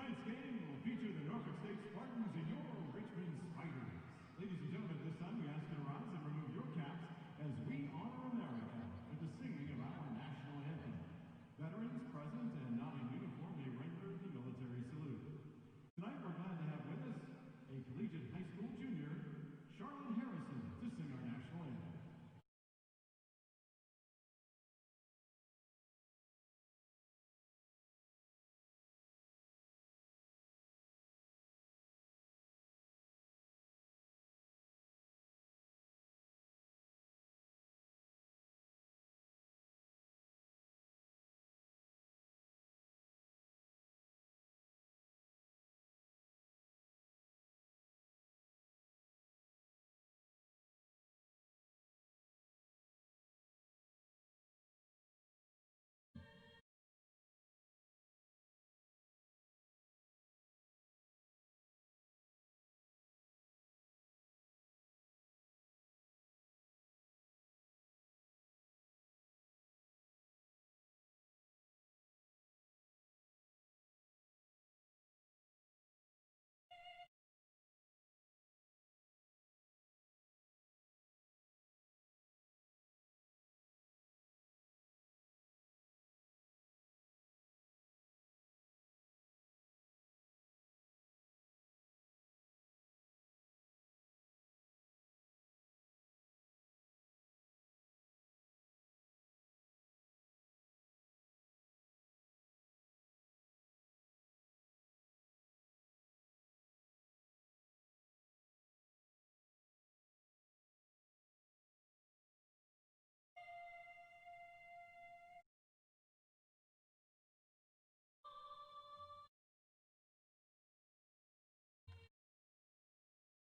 tonight's game will feature the Norfolk State Spartans and your Richmond Spiders. Ladies and gentlemen, this time we ask you to rise and remove your caps as we honor America with the singing of our national anthem. Veterans present and not in uniform may render the military salute. Tonight we're glad to have with us a collegiate high school junior, Charlotte Harrison, to sing our national anthem.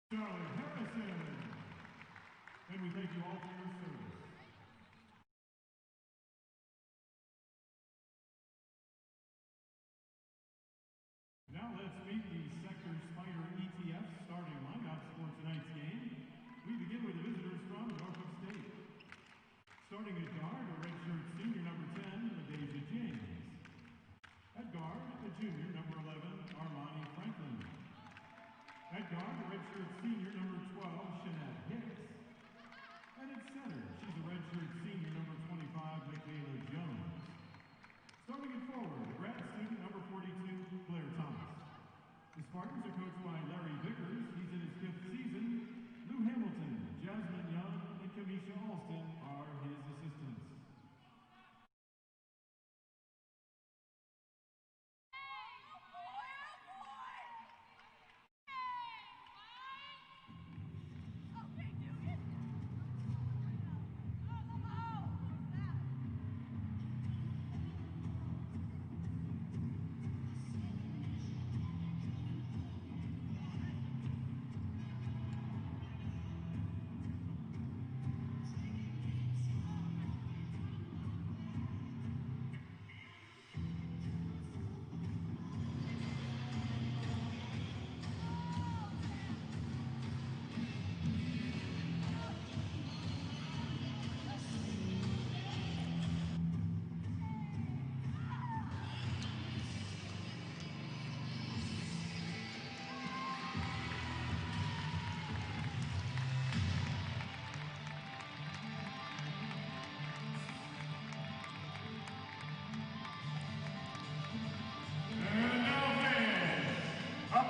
Charlotte Harrison, and we thank you all for your service. Now let's meet the Sector Spider ETF starting lineups for tonight's game. We begin with the visitors from Norfolk State. Starting at guard, a redshirt senior number 10, LaDeja James. At guard, a junior number 11, Armani Franklin. At guard, a redshirt senior number 12, Shanette Hicks. And at center, she's a redshirt senior number 25, Michaela Jones. Starting at forward, grad student number 42, Blair Thomas. The Spartans are coached by Larry Vickers. He's in his 5th season. Lou Hamilton, Jasmine Young, and Kamisha Alston are his assistants.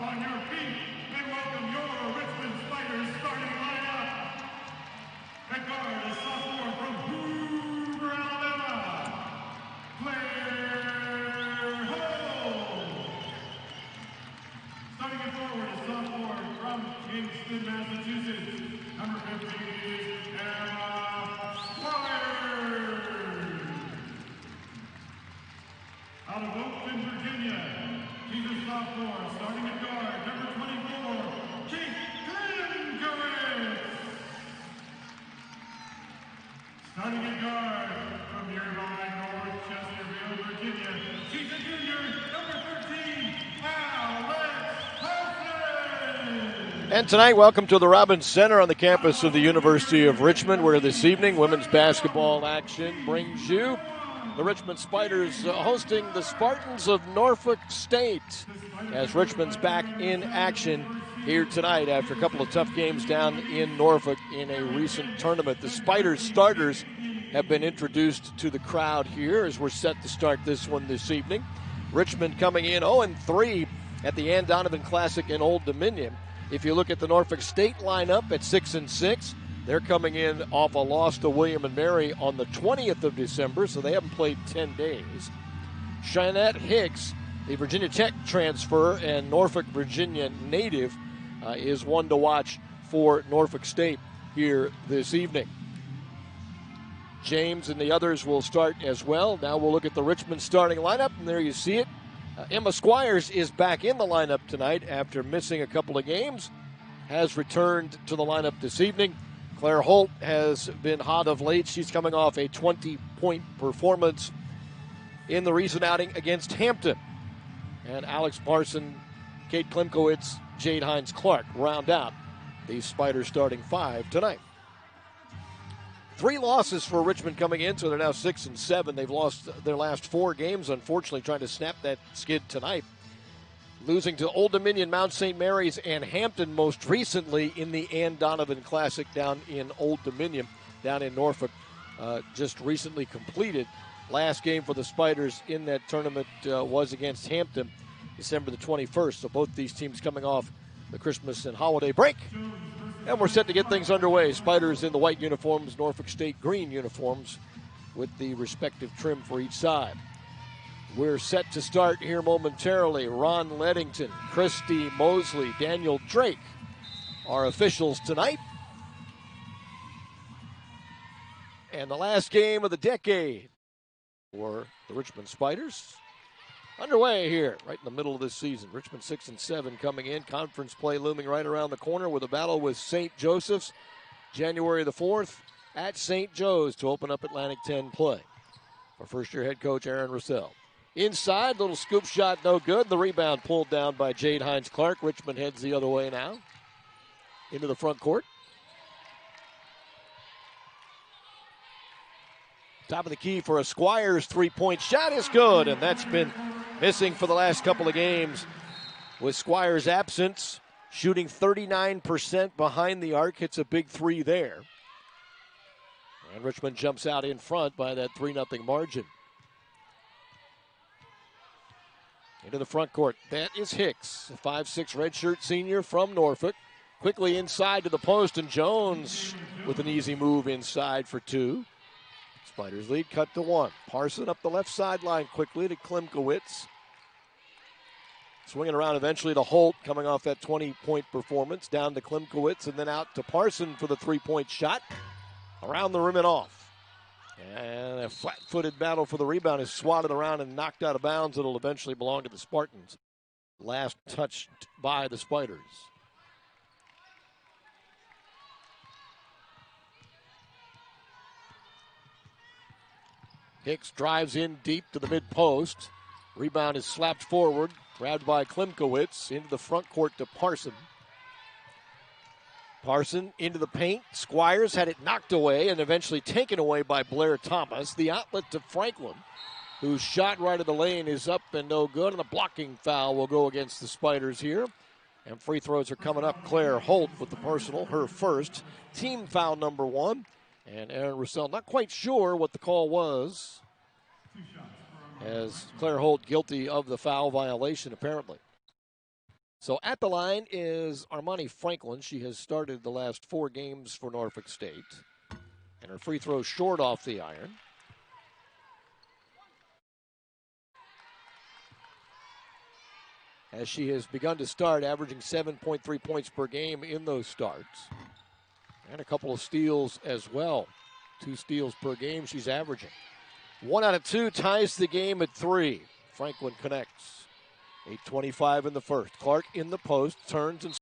On your feet, and welcome your Richmond Spiders starting lineup. At guard, a sophomore from Hoover, Alabama, Claire Hull. Starting at forward, a sophomore from Kingston, Massachusetts, number 15 is Emma Squires. Out of Oakland, Virginia, she's a sophomore, starting at guard, number 24, Kate Glenn. Starting at guard, from nearby North Chesterfield, Virginia, she's a junior, number 13, Alex Hudson. And tonight, welcome to the Robins Center on the campus of the University of Richmond, where this evening women's basketball action brings you The Richmond Spiders hosting the Spartans of Norfolk State, as Richmond's back in action here tonight after a couple of tough games down in Norfolk in a recent tournament. The Spiders starters have been introduced to the crowd here as we're set to start this one this evening. Richmond coming in 0-3 at the Ann Donovan Classic in Old Dominion. If you look at the Norfolk State lineup at 6-6, they're coming in off a loss to William & Mary on the 20th of December, so they haven't played 10 days. Shanette Hicks, the Virginia Tech transfer and Norfolk, Virginia native, is one to watch for Norfolk State here this evening. James and the others will start as well. Now we'll look at the Richmond starting lineup, and there you see it. Emma Squires is back in the lineup tonight after missing a couple of games, has returned to the lineup this evening. Claire Holt has been hot of late. She's coming off a 20-point performance in the recent outing against Hampton. And Alex Parson, Kate Klimkowitz, Jade Hines-Clark round out the Spiders starting five tonight. 3 losses for Richmond coming in, so they're now 6-7. They've lost their last 4 games, unfortunately, trying to snap that skid tonight. Losing to Old Dominion, Mount St. Mary's, and Hampton most recently in the Ann Donovan Classic down in Old Dominion, down in Norfolk, just recently completed. Last game for the Spiders in that tournament was against Hampton, December the 21st. So both these teams coming off the Christmas and holiday break. And we're set to get things underway. Spiders in the white uniforms, Norfolk State green uniforms with the respective trim for each side. We're set to start here momentarily. Ron Leddington, Christy Mosley, Daniel Drake are officials tonight. And the last game of the decade for the Richmond Spiders underway here, right in the middle of this season. Richmond 6-7 coming in. Conference play looming right around the corner with a battle with St. Joseph's January the 4th at St. Joe's to open up Atlantic 10 play. Our first-year head coach, Aaron Russell. Inside, little scoop shot, no good. The rebound pulled down by Jade Hines-Clark. Richmond heads the other way now into the front court. Top of the key for a Squires three-point shot is good, and that's been missing for the last couple of games. With Squires' absence, shooting 39% behind the arc, hits a big 3 there. And Richmond jumps out in front by that 3-0 margin. Into the front court. That is Hicks, a 5'6" redshirt senior from Norfolk. Quickly inside to the post, and Jones with an easy move inside for 2. Spiders lead cut to 1. Parson up the left sideline quickly to Klimkowitz. Swinging around eventually to Holt, coming off that 20-point performance. Down to Klimkowitz and then out to Parson for the 3-point shot. Around the rim and off. And a flat-footed battle for the rebound is swatted around and knocked out of bounds. It'll eventually belong to the Spartans. Last touched by the Spiders. Hicks drives in deep to the mid-post. Rebound is slapped forward, grabbed by Klimkowitz into the front court to Parson. Parson into the paint. Squires had it knocked away and eventually taken away by Blair Thomas. The outlet to Franklin, whose shot right of the lane is up and no good. And the blocking foul will go against the Spiders here. And free throws are coming up. Claire Holt with the personal, her first. Team foul number 1. And Aaron Russell not quite sure what the call was, as Claire Holt guilty of the foul violation apparently. So at the line is Armani Franklin. She has started the last 4 games for Norfolk State. And her free throw short off the iron. As she has begun to start, averaging 7.3 points per game in those starts. And a couple of steals as well. 2 steals per game she's averaging. 1 out of 2 ties the game at 3. Franklin connects. 8:25 in the first. Clark in the post, turns and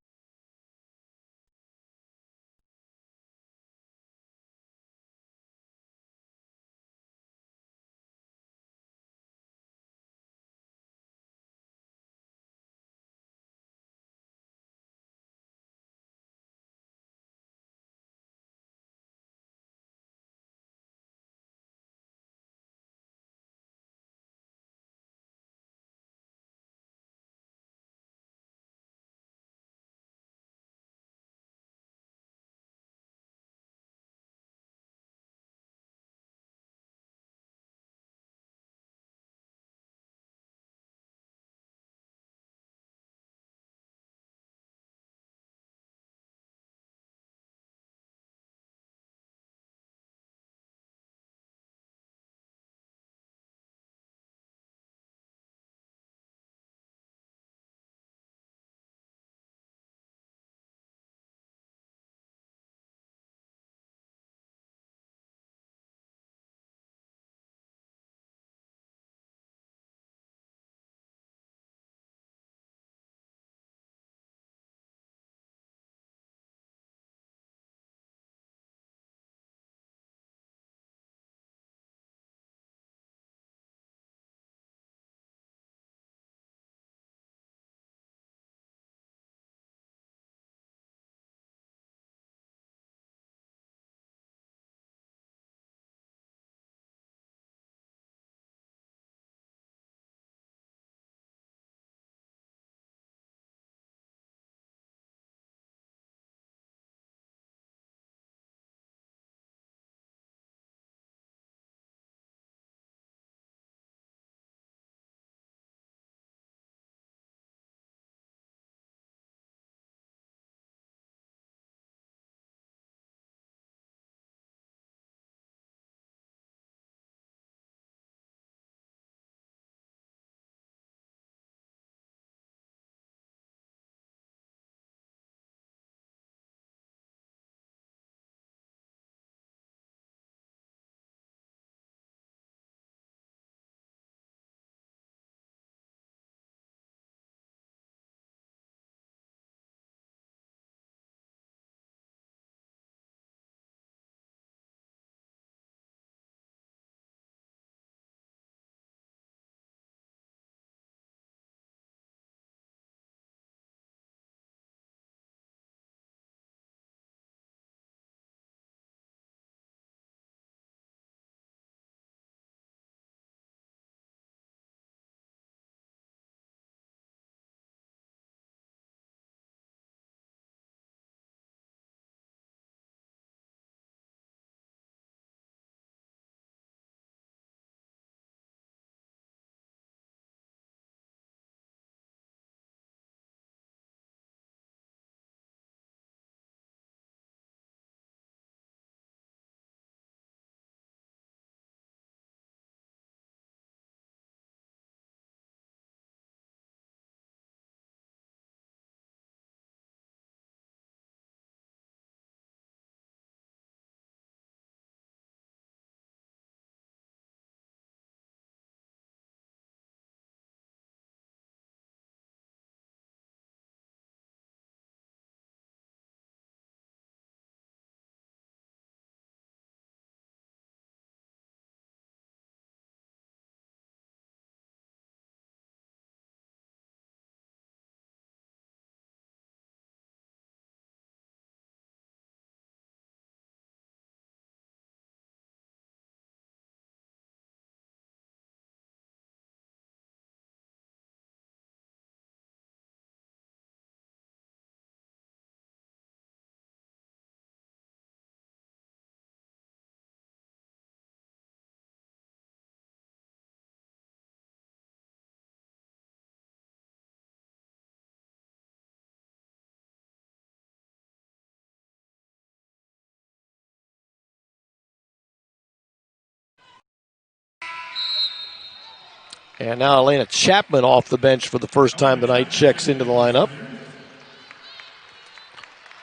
And now Elena Chapman off the bench for the first time tonight checks into the lineup,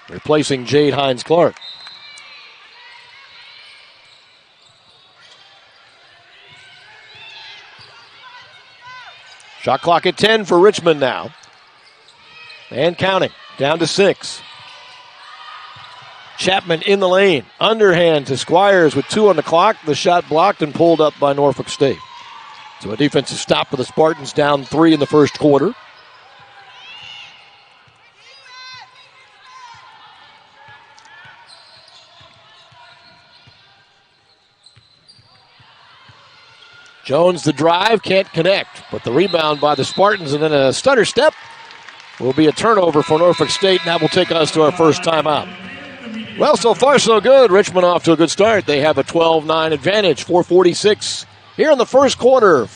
replacing Jade Hines-Clark. Shot clock at 10 for Richmond now. And counting, down to 6. Chapman in the lane. Underhand to Squires with 2 on the clock. The shot blocked and pulled up by Norfolk State. So a defensive stop for the Spartans, down 3 in the first quarter. Jones the drive, can't connect, but the rebound by the Spartans and then a stutter step will be a turnover for Norfolk State, and that will take us to our first timeout. Well, so far so good. Richmond off to a good start. They have a 12-9 advantage, 4:46 here in the first quarter.